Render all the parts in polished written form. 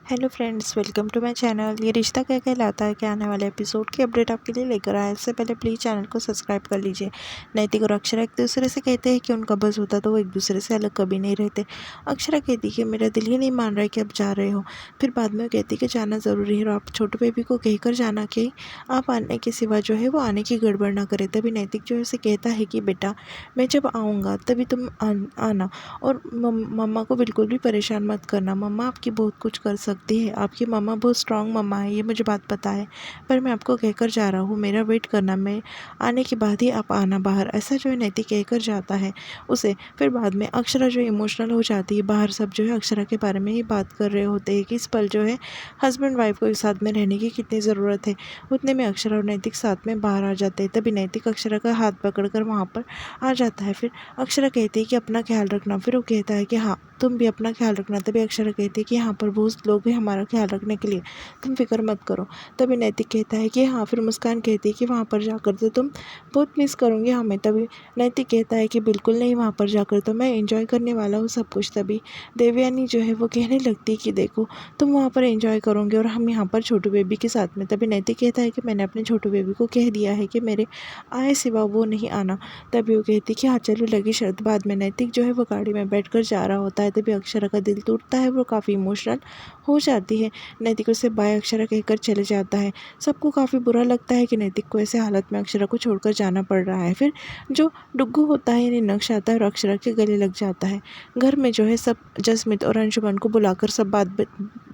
Hello friends, welcome to my channel. ये रिश्ता क्या कहलाता है के आने वाले एपिसोड की अपडेट आपके लिए लेकर आया। इससे पहले प्लीज़ चैनल को सब्सक्राइब कर लीजिए। नैतिक और अक्षरा एक दूसरे से कहते हैं कि उनका बस होता तो वो एक दूसरे से अलग कभी नहीं रहते। अक्षरा कहती कि मेरा दिल ही नहीं मान रहा है कि अब जा रहे हो। फिर बाद में कहती कि जाना ज़रूरी है और आप छोटे बेबी को कहकर जाना कि आप आने के सिवा जो है वो आने की गड़बड़ ना करे। तभी नैतिक जो है उसे कहता है कि बेटा, मैं जब आऊँगा तभी तुम आना, और मम्मा को बिल्कुल भी परेशान मत करना। मम्मा आपकी बहुत कुछ कर सकती है, आपकी मम्मा बहुत स्ट्रांग मम्मा है, ये मुझे बात पता है। पर मैं आपको कहकर जा रहा हूँ, मेरा वेट करना, मैं आने के बाद ही आप आना बाहर। ऐसा जो है नैतिक कहकर जाता है उसे। फिर बाद में अक्षरा जो इमोशनल हो जाती है। बाहर सब जो है अक्षरा के बारे में ही बात कर रहे होते हैं कि इस पल जो है हस्बैंड वाइफ को एक साथ में रहने की कितनी ज़रूरत है। उतने में अक्षरा और नैतिक साथ में बाहर आ जाते हैं। तभी नैतिक अक्षरा का हाथ पकड़कर वहाँ पर आ जाता है। फिर अक्षरा कहती है कि अपना ख्याल रखना। फिर वो कहता है कि हाँ, तुम भी अपना ख्याल रखना। तभी अक्षरा कहती है कि यहाँ पर बहुत लोग हैं हमारा ख्याल रखने के लिए, तुम फिक्र मत करो। तभी नैतिक कहता है कि हाँ। फिर मुस्कान कहती है कि वहाँ पर जाकर तो तुम बहुत मिस करोगे हमें। तभी नैतिक कहता है कि बिल्कुल नहीं, वहाँ पर जाकर तो मैं एंजॉय करने वाला हूँ सब कुछ। तभी देवयानी जो है वो कहने लगती है कि देखो, तुम वहाँ पर एंजॉय करोगे और हम यहाँ पर छोटू बेबी के साथ में। तभी नैतिक कहता है कि मैंने अपने छोटू बेबी को कह दिया है कि मेरे आए सिवा वो नहीं आना। तभी वो कहती कि हाँ चलो, लगी शर्त। बाद में नैतिक जो है वो गाड़ी में बैठकर जा रहा होता है। तभी अक्षरा का दिल टूटता है, वो काफ़ी इमोशनल हो जाती है। नैतिक उसे बाय अक्षरा कहकर चले जाता है। सबको काफ़ी बुरा लगता है कि नैतिक को ऐसे हालत में अक्षरा को छोड़कर जाना पड़ रहा है। फिर जो डुग्गू होता है यानी नक्श आता है और अक्षरा के गले लग जाता है। घर में जो है सब जसमीत और अंशुमन को बुलाकर सब बात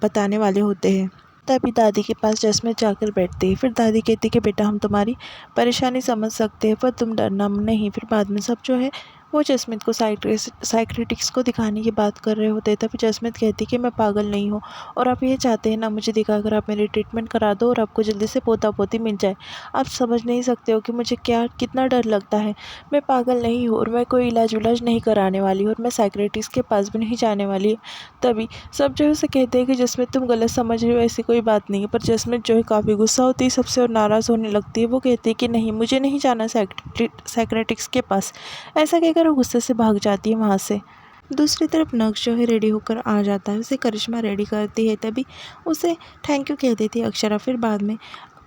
बताने वाले होते हैं। तभी दादी के पास जसमीत जाकर बैठती है। फिर दादी कहती कि बेटा, हम तुम्हारी परेशानी समझ सकते हैं पर तुम डरना नहीं। फिर बाद में सब जो है वो जसमीत को साइक्रेटिक्स को दिखाने की बात कर रहे होते हैं। तभी जसमीत कहती कि मैं पागल नहीं हूँ और आप ये चाहते हैं ना मुझे दिखाकर आप मेरी ट्रीटमेंट करा दो और आपको जल्दी से पोता पोती मिल जाए। आप समझ नहीं सकते हो कि मुझे क्या कितना डर लगता है। मैं पागल नहीं हूँ और मैं कोई इलाज विलाज नहीं कराने वाली हूँ और मैं साइक्रेटिक्स के पास भी नहीं जाने वाली। तभी सब जो है उसे कहते हैं कि जसमीत तुम गलत समझ रही हो, ऐसी कोई बात नहीं है। पर जसमीत जो है काफ़ी गुस्सा होती है सबसे और नाराज़ होने लगती है। वो कहती है कि नहीं, मुझे नहीं जाना साइक्रेटिक्स के पास। ऐसा कहकर वो गुस्से से भाग जाती है वहाँ से। दूसरी तरफ नक्श जो है रेडी होकर आ जाता है, उसे करिश्मा रेडी करती है। तभी उसे थैंक यू कह देती है अक्षरा। फिर बाद में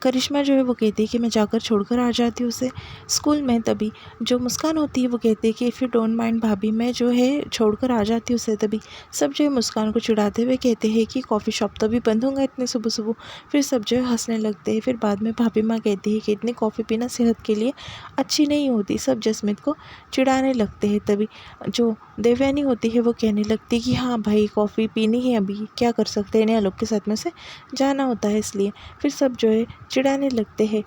करिश्मा जो है वो कहती है कि मैं जाकर छोड़कर आ जाती हूँ उसे स्कूल में। तभी जो मुस्कान होती है वो कहती है कि इफ़ यू डोंट माइंड भाभी, मैं जो है छोड़कर आ जाती हूँ उसे। तभी सब जो है मुस्कान को चिढ़ाते हुए कहते हैं कि कॉफ़ी शॉप तो अभी बंद होगा इतने सुबह सुबह। फिर सब जो है हंसने लगते हैं। फिर बाद में भाभी माँ कहती है कि इतनी कॉफ़ी पीना सेहत के लिए अच्छी नहीं होती। सब जसमीत को चिढ़ाने लगते हैं। तभी जो देवयानी होती है वो कहने लगती है कि हाँ भाई, कॉफ़ी पीनी है, अभी क्या कर सकते हैं, नया लोग के साथ में से जाना होता है इसलिए। फिर सब जो है चिढ़ाने लगते हैं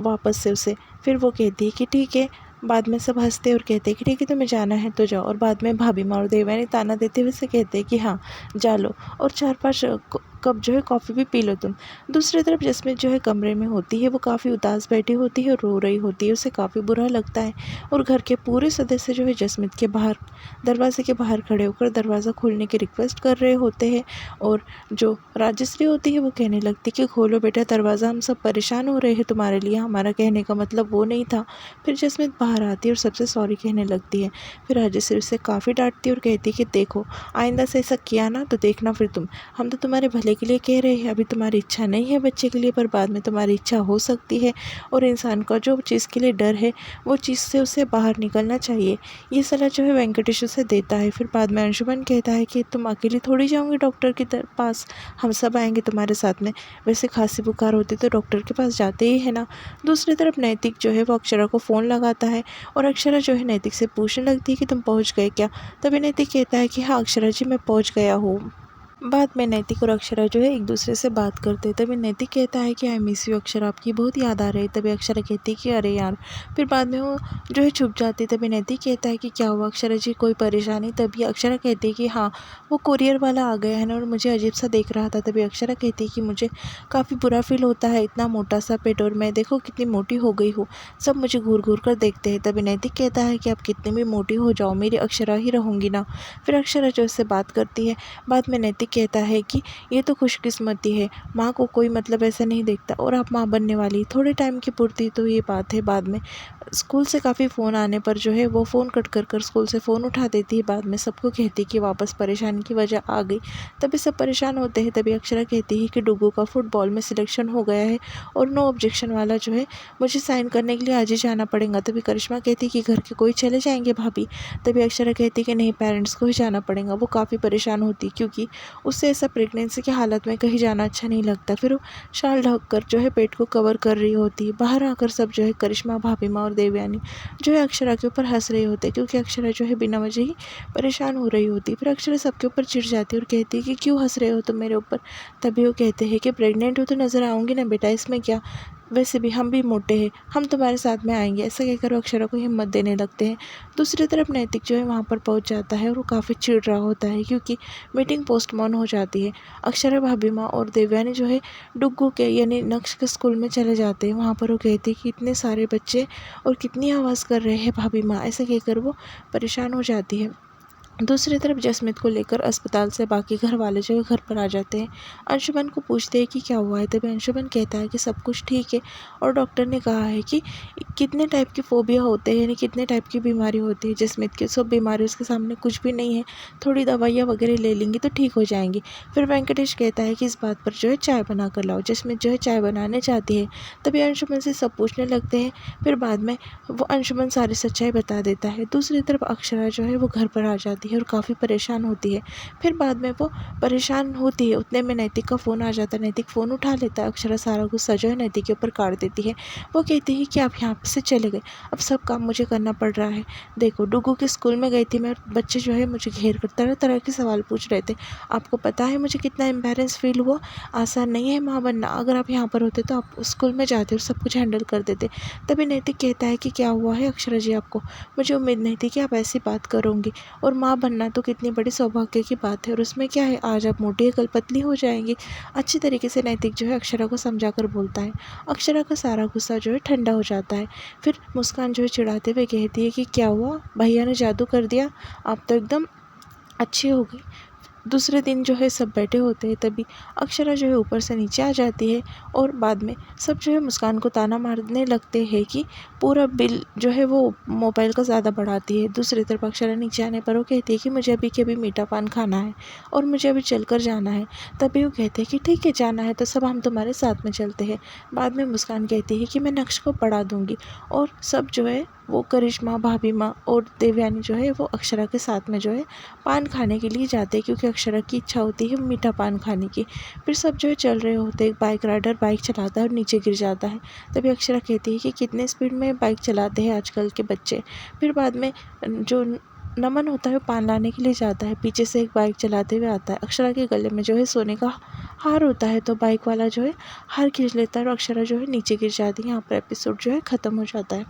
वापस से उसे। फिर वो कहती है कि ठीक है। बाद में सब हंसते और कहते हैं कि ठीक है, तुम्हें जाना है तो जाओ। और बाद में भाभी माँ और देवयानी ताना देते हुए से कहते हैं कि हाँ जा लो और 4-5 कप जो है कॉफ़ी भी पी लो तुम। दूसरी तरफ जसमीत जो है कमरे में होती है, वो काफ़ी उदास बैठी होती है और रो रही होती है। उसे काफ़ी बुरा लगता है और घर के पूरे सदस्य जो है जसमीत के बाहर, दरवाजे के बाहर खड़े होकर दरवाज़ा खोलने की रिक्वेस्ट कर रहे होते हैं। और जो राजश्री होती है वो कहने लगती है कि खोलो बेटा दरवाज़ा, हम सब परेशान हो रहे हैं तुम्हारे लिए, हमारा कहने का मतलब वो नहीं था। फिर जसमीत बाहर आती है और सबसे सॉरी कहने लगती है। फिर राजश्री उसे काफ़ी डांटती है और कहती है कि देखो, आइंदा से ऐसा किया ना तो देखना फिर तुम, हम तो तुम्हारे भले के लिए कह रहे हैं। अभी तुम्हारी इच्छा नहीं है बच्चे के लिए, पर बाद में तुम्हारी इच्छा हो सकती है। और इंसान का जो चीज़ के लिए डर है वो चीज़ से उसे बाहर निकलना चाहिए। ये सलाह जो है वेंकटेश उसे देता है। फिर बाद में अंशुमन कहता है कि तुम अकेली थोड़ी जाओगी डॉक्टर के पास, हम सब आएंगे तुम्हारे साथ में। वैसे खांसी बुखार होती तो डॉक्टर के पास जाते ही है ना। दूसरी तरफ नैतिक जो है वो अक्षरा को फ़ोन लगाता है और अक्षरा जो है नैतिक से पूछने लगती है कि तुम पहुँच गए क्या। तभी नैतिक कहता है कि हाँ अक्षरा जी, मैं पहुँच गया हूँ। बाद में नैतिक और अक्षरा जो है एक दूसरे से बात करते हैं। तभी नैतिक कहता है कि आई मिस यू अक्षरा, आपकी बहुत याद आ रही है। तभी अक्षरा कहती है कि अरे यार। फिर बाद में वो जो है छुप जाती है। तभी नैतिक कहता है कि क्या हुआ अक्षरा जी, कोई परेशानी। तभी अक्षरा कहती है कि हाँ, वो कुरियर वाला आ गया है ना और मुझे अजीब सा देख रहा था। तभी अक्षरा कहती है कि मुझे काफ़ी बुरा फील होता है, इतना मोटा सा पेट और मैं देखो कितनी मोटी हो गई हूँ, सब मुझे घूर घूर कर देखते हैं। तभी नैतिक कहता है कि आप कितनी भी मोटी हो जाओ, मेरी अक्षरा ही रहूँगी ना। फिर अक्षरा जो उससे बात करती है। बाद में नैतिक नैतिक कहता है कि ये तो खुशकिस्मती है, माँ को कोई मतलब ऐसा नहीं देखता और आप माँ बनने वाली। थोड़े टाइम की पूर्ति तो ये बात है। बाद में स्कूल से काफ़ी फ़ोन आने पर जो है वो फ़ोन कट कर स्कूल से फ़ोन उठा देती है। बाद में सबको कहती है कि वापस परेशानी की वजह आ गई। तभी सब परेशान होते हैं। तभी अक्षरा कहती है कि डुग्गू का फुटबॉल में सिलेक्शन हो गया है और नो ऑब्जेक्शन वाला जो है मुझे साइन करने के लिए आज ही जाना पड़ेगा। तभी करिश्मा कहती है कि घर के कोई चले जाएंगे भाभी। तभी अक्षरा कहती है कि नहीं, पेरेंट्स को ही जाना पड़ेगा। वो काफ़ी परेशान होती क्योंकि उससे ऐसा प्रेगनेंसी की हालत में कहीं जाना अच्छा नहीं लगता। फिर वो शाल ढक कर जो है पेट को कवर कर रही होती है। बाहर आकर सब जो है करिश्मा, भाभी माँ और देवयानी जो है अक्षरा के ऊपर हंस रहे होते क्योंकि अक्षरा जो है बिना वजह ही परेशान हो रही होती। फिर अक्षरा सबके ऊपर चिढ़ जाती है और कहती है कि क्यों हंस रहे हो तुम मेरे ऊपर। तभी वो कहते हैं कि प्रेग्नेंट हो तो नज़र आऊँगी ना बेटा, इसमें क्या, वैसे भी हम भी मोटे हैं, हम तुम्हारे साथ में आएंगे। ऐसा कहकर वो अक्षरा को हिम्मत देने लगते हैं। दूसरी तरफ नैतिक जो है वहाँ पर पहुँच जाता है और वो काफ़ी चिढ़ रहा होता है क्योंकि मीटिंग पोस्टपोन हो जाती है। अक्षरा, भाभी माँ और देवयानी जो है डुग्गू के यानी नक्श के स्कूल में चले जाते हैं। वहाँ पर वो कहती है कि इतने सारे बच्चे और कितनी आवाज़ कर रहे हैं भाभी माँ। ऐसा कहकर वो परेशान हो जाती है। दूसरी तरफ जसमीत को लेकर अस्पताल से बाकी घर वाले जो है घर पर आ जाते हैं। अंशुमन को पूछते हैं कि क्या हुआ है। तभी अंशुमन कहता है कि सब कुछ ठीक है और डॉक्टर ने कहा है कि कितने टाइप के फोबिया होते हैं, यानी कितने टाइप की बीमारी होती है। जसमीत की सब बीमारी उसके सामने कुछ भी नहीं है, थोड़ी दवाइयाँ वगैरह ले लेंगी तो ठीक हो जाएंगी। फिर वेंकटेश कहता है कि इस बात पर जो है चाय बना कर लाओ। जसमीत जो है चाय बनाने जाती है। तभी अंशुमन से सब पूछने लगते हैं। फिर बाद में वो अंशुमन सारी सच्चाई बता देता है। दूसरी तरफ अक्षरा जो है वो घर पर आ जाती है और काफ़ी परेशान होती है। फिर बाद में वो परेशान होती है, उतने में नैतिक का फ़ोन आ जाता है। नैतिक फ़ोन उठा लेता है। अक्षरा सारा गुस्सा जो है नैतिक के ऊपर काट देती है। वो कहती है कि आप यहाँ से चले गए, अब सब काम मुझे करना पड़ रहा है। देखो, डुग्गू के स्कूल में गई थी मैं, बच्चे जो है मुझे घेर कर तरह तरह के सवाल पूछ रहे थे। आपको पता है मुझे कितना एम्बैरेंस फील हुआ। आसान नहीं है माँ बनना। अगर आप यहाँ पर होते तो आप स्कूल में जाते और सब कुछ हैंडल कर देते। तभी नैतिक कहता है कि क्या हुआ है अक्षरा जी आपको, मुझे उम्मीद नहीं थी कि आप ऐसी बात करोगे और माँ बनना तो कितनी बड़ी सौभाग्य की बात है और उसमें क्या है, आज आप मोटी है कल पतली हो जाएंगी। अच्छी तरीके से नैतिक जो है अक्षरा को समझा कर बोलता है। अक्षरा का सारा गुस्सा जो है ठंडा हो जाता है। फिर मुस्कान जो है चिढ़ाते हुए कहती है कि क्या हुआ, भैया ने जादू कर दिया, आप तो एकदम अच्छी हो गई। दूसरे दिन जो है सब बैठे होते हैं। तभी अक्षरा जो है ऊपर से नीचे आ जाती है और बाद में सब जो है मुस्कान को ताना मारने लगते हैं कि पूरा बिल जो है वो मोबाइल का ज़्यादा बढ़ाती है। दूसरी तरफ अक्षरा नीचे आने पर वो कहती है कि मुझे अभी के अभी मीठा पान खाना है और मुझे अभी चलकर जाना है। तभी वो कहते हैं कि ठीक है, जाना है तो सब हम तुम्हारे साथ में चलते हैं। बाद में मुस्कान कहती है कि मैं नक्श को पढ़ा दूँगी और सब जो है वो करिश्मा, भाभी माँ और देवयानी जो है वो अक्षरा के साथ में जो है पान खाने के लिए जाते हैं क्योंकि अक्षरा की इच्छा होती है मीठा पान खाने की। फिर सब जो है चल रहे होते हैं। एक बाइक राइडर बाइक चलाता है और नीचे गिर जाता है। तभी अक्षरा कहती है कि कितने स्पीड में बाइक चलाते हैं आजकल के बच्चे। फिर बाद में जो नमन होता है वो पान लाने के लिए जाता है। पीछे से एक बाइक चलाते हुए आता है। अक्षरा के गले में जो है सोने का हार होता है तो बाइक वाला जो है हार खींच लेता है और अक्षरा जो है नीचे गिर जाती है। यहाँ पर एपिसोड जो है ख़त्म हो जाता है।